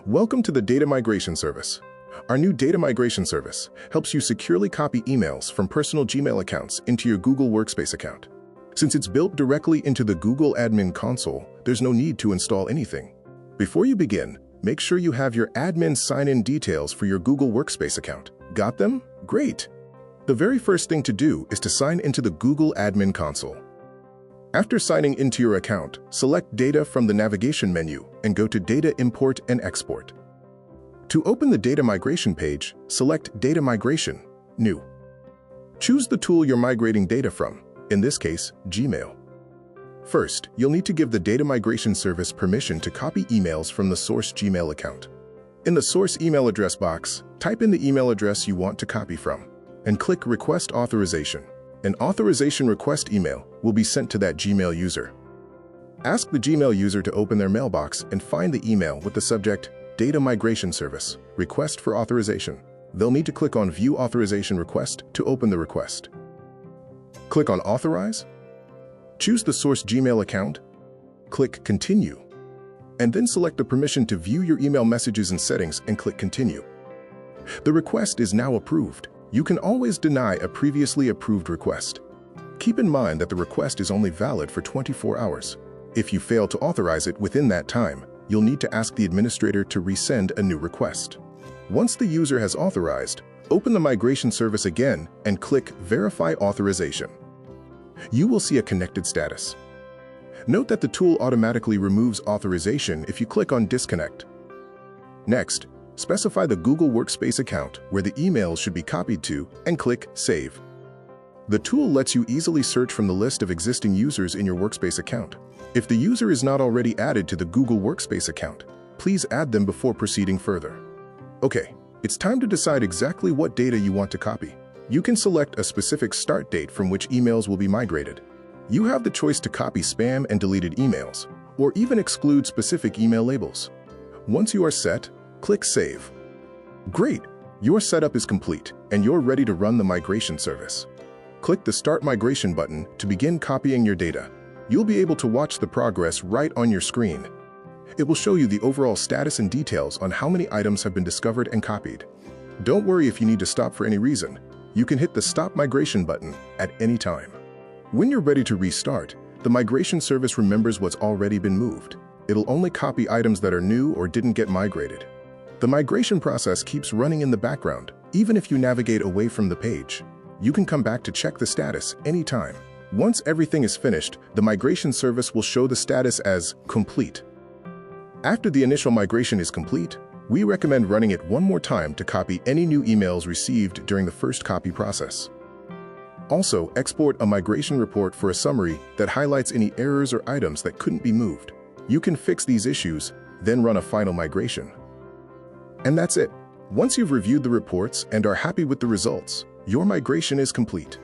Welcome to the Data Migration Service. Our new Data Migration Service helps you securely copy emails from personal Gmail accounts into your Google Workspace account. Since it's built directly into the Google Admin Console, there's no need to install anything. Before you begin, make sure you have your admin sign-in details for your Google Workspace account. Got them? Great! The very first thing to do is to sign into the Google Admin Console. After signing into your account, select Data from the navigation menu and go to Data Import and Export. To open the Data Migration page, select Data Migration, New. Choose the tool you're migrating data from, in this case, Gmail. First, you'll need to give the Data Migration Service permission to copy emails from the source Gmail account. In the source email address box, type in the email address you want to copy from, and click Request Authorization. An authorization request email will be sent to that Gmail user. Ask the Gmail user to open their mailbox and find the email with the subject Data Migration Service, Request for Authorization. They'll need to click on View Authorization Request to open the request. Click on Authorize. Choose the source Gmail account. Click Continue. And then select the permission to view your email messages and settings and click Continue. The request is now approved. You can always deny a previously approved request. Keep in mind that the request is only valid for 24 hours. If you fail to authorize it within that time, you'll need to ask the administrator to resend a new request. Once the user has authorized, open the migration service again and click Verify Authorization. You will see a connected status. Note that the tool automatically removes authorization if you click on Disconnect. Next, specify the Google Workspace account where the emails should be copied to and click Save. The tool lets you easily search from the list of existing users in your Workspace account. If the user is not already added to the Google Workspace account, please add them before proceeding further. Okay, it's time to decide exactly what data you want to copy. You can select a specific start date from which emails will be migrated. You have the choice to copy spam and deleted emails, or even exclude specific email labels. Once you are set, click Save. Great! Your setup is complete, and you're ready to run the migration service. Click the Start Migration button to begin copying your data. You'll be able to watch the progress right on your screen. It will show you the overall status and details on how many items have been discovered and copied. Don't worry if you need to stop for any reason. You can hit the Stop Migration button at any time. When you're ready to restart, the migration service remembers what's already been moved. It'll only copy items that are new or didn't get migrated. The migration process keeps running in the background, even if you navigate away from the page. You can come back to check the status anytime. Once everything is finished, the migration service will show the status as complete. After the initial migration is complete, we recommend running it one more time to copy any new emails received during the first copy process. Also, export a migration report for a summary that highlights any errors or items that couldn't be moved. You can fix these issues, then run a final migration. And that's it. Once you've reviewed the reports and are happy with the results, your migration is complete.